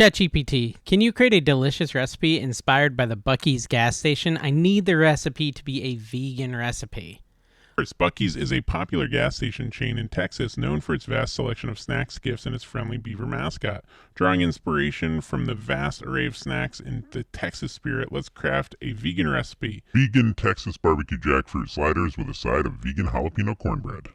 ChatGPT, can you create a delicious recipe inspired by the Buc-ee's gas station? I need the recipe to be a vegan recipe. Buc-ee's is a popular gas station chain in Texas known for its vast selection of snacks, gifts, and its friendly beaver mascot. Drawing inspiration from the vast array of snacks in the Texas spirit, let's craft a vegan recipe. Vegan Texas barbecue jackfruit sliders with a side of vegan jalapeno cornbread.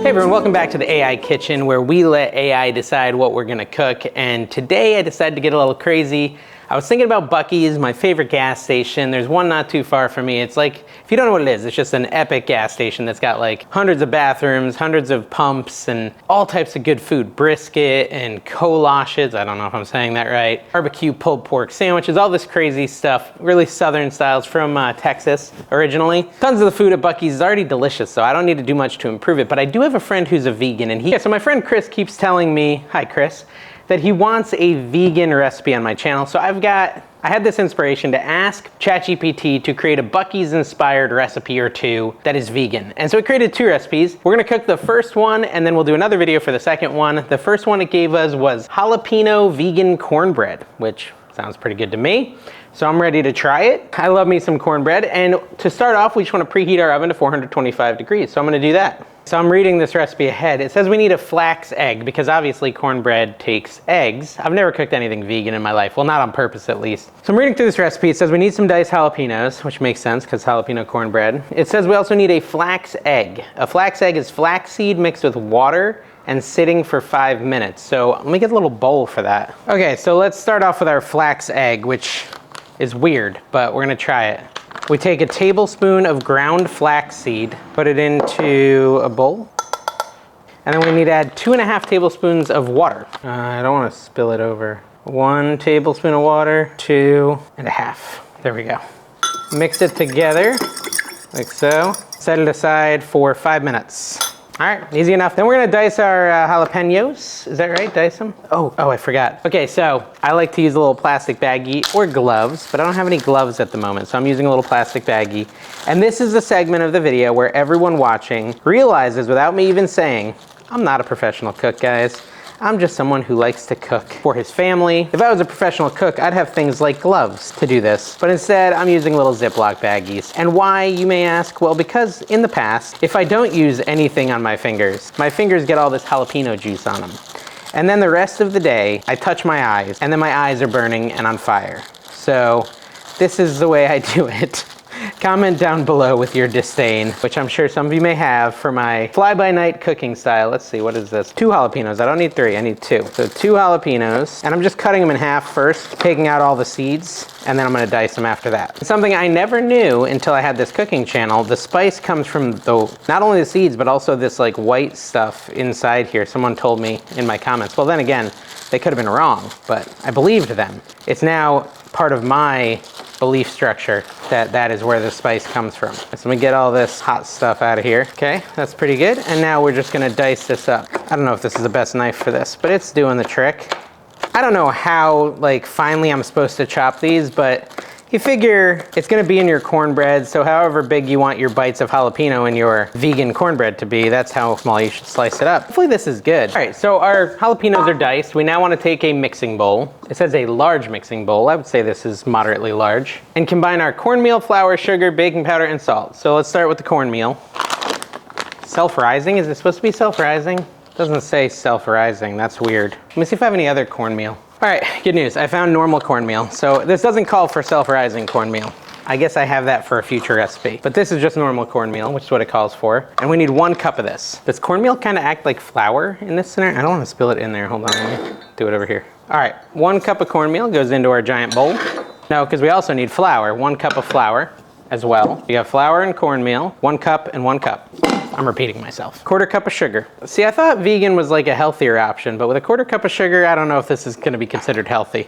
Hey everyone, welcome back to the AI Kitchen, where we let AI decide what we're gonna cook. And today I decided to get a little crazy. I was thinking about Buc-ee's, my favorite gas station. There's one not too far from me. It's like, if you don't know what it is, it's just an epic gas station that's got like hundreds of bathrooms, hundreds of pumps, and all types of good food. Brisket and colashes, I don't know if I'm saying that right. Barbecue pulled pork sandwiches, all this crazy stuff. Really southern styles from Texas originally. Tons of the food at Buc-ee's is already delicious, so I don't need to do much to improve it. But I do have a friend who's a vegan, and so my friend Chris keeps telling me, hi Chris, that he wants a vegan recipe on my channel. So I had this inspiration to ask ChatGPT to create a Buc-ee's inspired recipe or two that is vegan. And so we created two recipes. We're gonna cook the first one and then we'll do another video for the second one. The first one it gave us was jalapeno vegan cornbread, which sounds pretty good to me. So I'm ready to try it. I love me some cornbread. And to start off, we just wanna preheat our oven to 425 degrees. So I'm gonna do that. So I'm reading this recipe ahead. It says we need a flax egg because obviously cornbread takes eggs. I've never cooked anything vegan in my life. Well, not on purpose at least. So I'm reading through this recipe. It says we need some diced jalapenos, which makes sense because jalapeno cornbread. It says we also need a flax egg. A flax egg is flaxseed mixed with water and sitting for 5 minutes. So let me get a little bowl for that. Okay, so let's start off with our flax egg, which is weird, but we're gonna try it. We take a tablespoon of ground flaxseed, put it into a bowl, and then we need to add 2.5 tablespoons of water. I don't want to spill it over. 1 tablespoon of water, 2.5. There we go. Mix it together, like so. Set it aside for 5 minutes. All right, easy enough. Then we're gonna dice our jalapeños. Is that right, dice them? Oh, I forgot. Okay, so I like to use a little plastic baggie or gloves, but I don't have any gloves at the moment, so I'm using a little plastic baggie. And this is the segment of the video where everyone watching realizes, without me even saying, I'm not a professional cook, guys. I'm just someone who likes to cook for his family. If I was a professional cook, I'd have things like gloves to do this. But instead, I'm using little Ziploc baggies. And why, you may ask? Well, because in the past, if I don't use anything on my fingers get all this jalapeno juice on them. And then the rest of the day, I touch my eyes, and then my eyes are burning and on fire. So this is the way I do it. Comment down below with your disdain, which I'm sure some of you may have, for my fly-by-night cooking style. Let's see, what is this? 2 jalapenos. I don't need 3, I need 2. So 2 jalapenos, and I'm just cutting them in half first, taking out all the seeds, and then I'm gonna dice them after that. Something I never knew until I had this cooking channel, the spice comes from not only the seeds, but also this like white stuff inside here. Someone told me in my comments. Well, then again, they could have been wrong, but I believed them. It's now part of my belief structure that is where the spice comes from. So let me get all this hot stuff out of here. Okay, that's pretty good. And now we're just gonna dice this up. I don't know if this is the best knife for this, but it's doing the trick. I don't know how finely I'm supposed to chop these, but you figure it's gonna be in your cornbread, so however big you want your bites of jalapeno in your vegan cornbread to be, that's how small you should slice it up. Hopefully this is good. All right, so our jalapenos are diced. We now wanna take a mixing bowl. It says a large mixing bowl. I would say this is moderately large. And combine our cornmeal, flour, sugar, baking powder, and salt. So let's start with the cornmeal. Self-rising, is it supposed to be self-rising? Doesn't say self-rising, that's weird. Let me see if I have any other cornmeal. All right, good news. I found normal cornmeal. So this doesn't call for self-rising cornmeal. I guess I have that for a future recipe. But this is just normal cornmeal, which is what it calls for. And we need 1 cup of this. Does cornmeal kind of act like flour in this scenario? I don't want to spill it in there. Hold on, let me do it over here. All right, 1 cup of cornmeal goes into our giant bowl. No, because we also need flour. 1 cup of flour as well. You have flour and cornmeal, 1 cup and 1 cup. I'm repeating myself. 1/4 cup of sugar. See, I thought vegan was like a healthier option, but with a 1/4 cup of sugar, I don't know if this is gonna be considered healthy.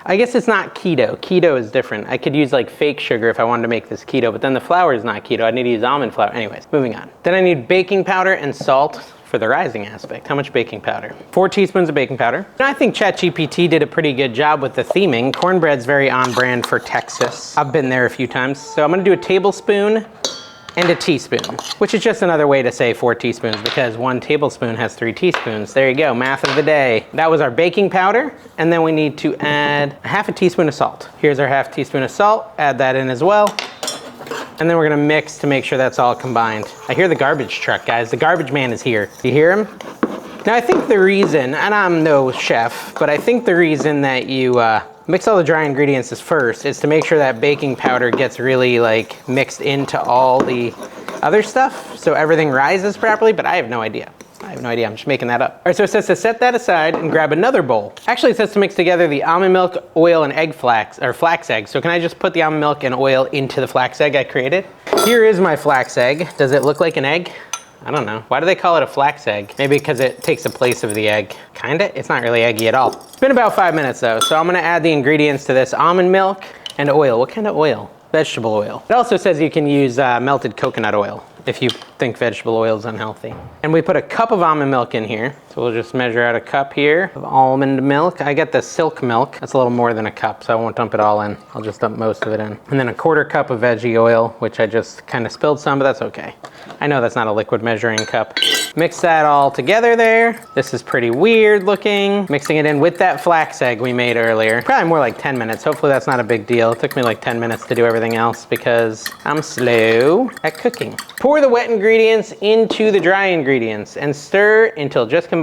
I guess it's not keto. Keto is different. I could use like fake sugar if I wanted to make this keto, but then the flour is not keto. I need to use almond flour. Anyways, moving on. Then I need baking powder and salt for the rising aspect. How much baking powder? 4 teaspoons of baking powder. And I think ChatGPT did a pretty good job with the theming. Cornbread's very on brand for Texas. I've been there a few times. So I'm gonna do a tablespoon and a teaspoon, which is just another way to say 4 teaspoons because 1 tablespoon has 3 teaspoons. There you go, math of the day. That was our baking powder, and then we need to add a half a teaspoon of salt. Here's our half teaspoon of salt, add that in as well. And then we're gonna mix to make sure that's all combined. I hear the garbage truck, guys. The garbage man is here. You hear him? Now I think the reason, and I'm no chef, but I think the reason that you mix all the dry ingredients first is to make sure that baking powder gets really like mixed into all the other stuff so everything rises properly, but I have no idea. I'm just making that up. All right, so it says to set that aside and grab another bowl. Actually, it says to mix together the almond milk, oil, and egg flax, or flax egg. So can I just put the almond milk and oil into the flax egg I created? Here is my flax egg. Does it look like an egg? I don't know. Why do they call it a flax egg? Maybe because it takes the place of the egg. Kinda? It's not really eggy at all. It's been about 5 minutes though, so I'm gonna add the ingredients to this almond milk and oil. What kind of oil? Vegetable oil. It also says you can use melted coconut oil if you think vegetable oil is unhealthy. And we put a cup of almond milk in here. So we'll just measure out a cup here of almond milk. I get the silk milk. That's a little more than a cup, so I won't dump it all in. I'll just dump most of it in. And then a 1/4 cup of veggie oil, which I just kind of spilled some, but that's okay. I know that's not a liquid measuring cup. Mix that all together there. This is pretty weird looking. Mixing it in with that flax egg we made earlier. Probably more like 10 minutes. Hopefully that's not a big deal. It took me like 10 minutes to do everything else because I'm slow at cooking. Pour the wet ingredients into the dry ingredients and stir until just combined.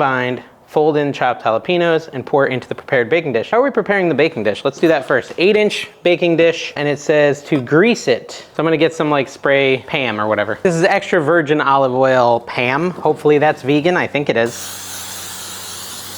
Fold in chopped jalapenos and pour into the prepared baking dish. How are we preparing the baking dish? Let's do that first. 8-inch baking dish, and it says to grease it. So I'm gonna get some like spray Pam or whatever. This is extra virgin olive oil Pam. Hopefully that's vegan, I think it is.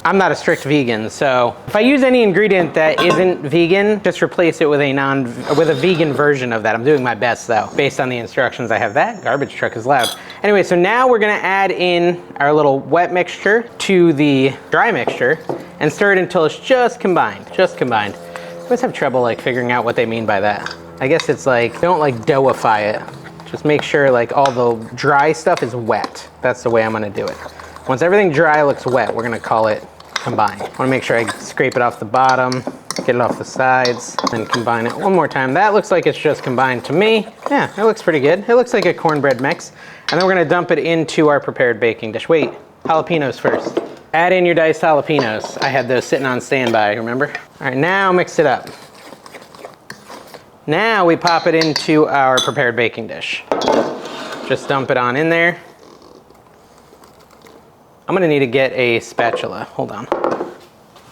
I'm not a strict vegan, so if I use any ingredient that isn't vegan, just replace it with a vegan version of that. I'm doing my best though, based on the instructions I have. That garbage truck is loud. Anyway, so now we're gonna add in our little wet mixture to the dry mixture and stir it until it's just combined, I always have trouble like figuring out what they mean by that. I guess it's like, don't like doughify it. Just make sure like all the dry stuff is wet. That's the way I'm gonna do it. Once everything dry looks wet, we're gonna call it combine. I wanna make sure I scrape it off the bottom, get it off the sides, and combine it one more time. That looks like it's just combined to me. Yeah, it looks pretty good. It looks like a cornbread mix. And then we're gonna dump it into our prepared baking dish. Wait, jalapenos first. Add in your diced jalapenos. I had those sitting on standby, remember? All right, now mix it up. Now we pop it into our prepared baking dish. Just dump it on in there. I'm gonna need to get a spatula, hold on. All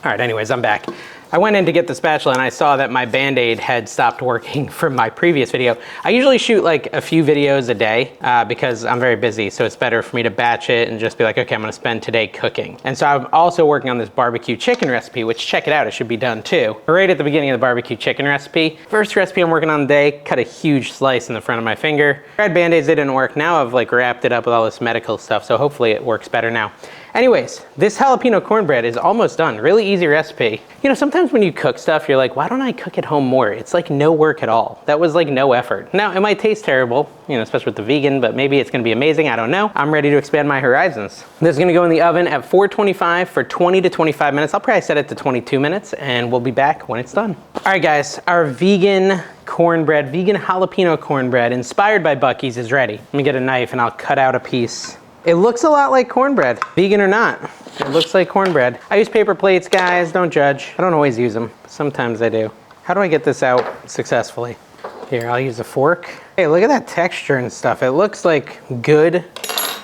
right, anyways, I'm back. I went in to get the spatula and I saw that my Band-Aid had stopped working from my previous video. I usually shoot like a few videos a day because I'm very busy, so it's better for me to batch it and just be like, okay, I'm gonna spend today cooking. And so I'm also working on this barbecue chicken recipe, which check it out, it should be done too. Right at the beginning of the barbecue chicken recipe. First recipe I'm working on today, cut a huge slice in the front of my finger. I had Band-Aids, they didn't work. Now I've like wrapped it up with all this medical stuff, so hopefully it works better now. Anyways, this jalapeno cornbread is almost done. Really easy recipe. You know, sometimes when you cook stuff, you're like, why don't I cook at home more? It's like no work at all. That was like no effort. Now, it might taste terrible, you know, especially with the vegan, but maybe it's gonna be amazing, I don't know. I'm ready to expand my horizons. This is gonna go in the oven at 425 for 20 to 25 minutes. I'll probably set it to 22 minutes and we'll be back when it's done. All right, guys, our vegan cornbread, vegan jalapeno cornbread inspired by Buc-ee's is ready. Let me get a knife and I'll cut out a piece. It looks a lot like cornbread, vegan or not. It looks like cornbread. I use paper plates, guys, don't judge. I don't always use them, but sometimes I do. How do I get this out successfully? Here, I'll use a fork. Hey, look at that texture and stuff. It looks like good,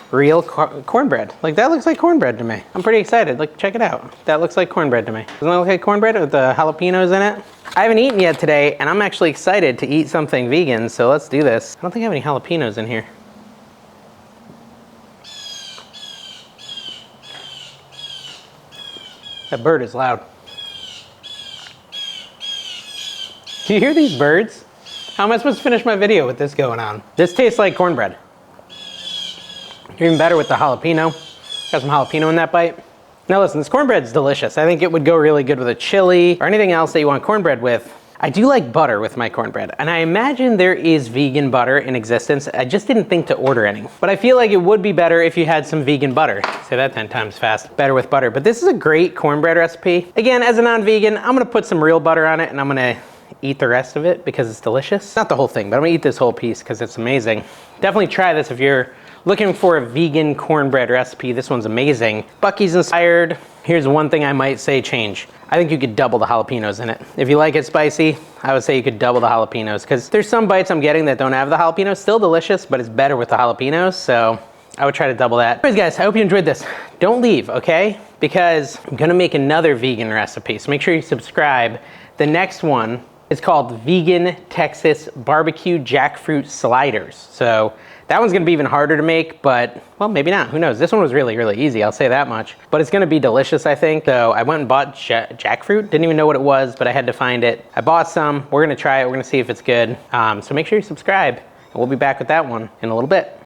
real cornbread. Like that looks like cornbread to me. I'm pretty excited, like check it out. That looks like cornbread to me. Doesn't that look like cornbread with the jalapenos in it? I haven't eaten yet today, and I'm actually excited to eat something vegan, so let's do this. I don't think I have any jalapenos in here. That bird is loud. Do you hear these birds? How am I supposed to finish my video with this going on? This tastes like cornbread. Even better with the jalapeno. Got some jalapeno in that bite. Now listen, this cornbread's delicious. I think it would go really good with a chili or anything else that you want cornbread with. I do like butter with my cornbread, and I imagine there is vegan butter in existence. I just didn't think to order any. But I feel like it would be better if you had some vegan butter. Say that 10 times fast. Better with butter. But this is a great cornbread recipe. Again, as a non-vegan, I'm gonna put some real butter on it, and I'm gonna eat the rest of it because it's delicious. Not the whole thing, but I'm gonna eat this whole piece because it's amazing. Definitely try this if you're looking for a vegan cornbread recipe. This one's amazing. Buc-ee's inspired. Here's one thing I might say change. I think you could double the jalapenos in it. If you like it spicy, I would say you could double the jalapenos because there's some bites I'm getting that don't have the jalapenos. Still delicious, but it's better with the jalapenos, so I would try to double that. Anyways guys, I hope you enjoyed this. Don't leave, okay? Because I'm gonna make another vegan recipe, so make sure you subscribe. The next one is called Vegan Texas Barbecue Jackfruit Sliders. So that one's gonna be even harder to make, but well, maybe not, who knows? This one was really, really easy, I'll say that much. But it's gonna be delicious, I think. So I went and bought jackfruit, didn't even know what it was, but I had to find it. I bought some, we're gonna try it, we're gonna see if it's good. So make sure you subscribe, and we'll be back with that one in a little bit.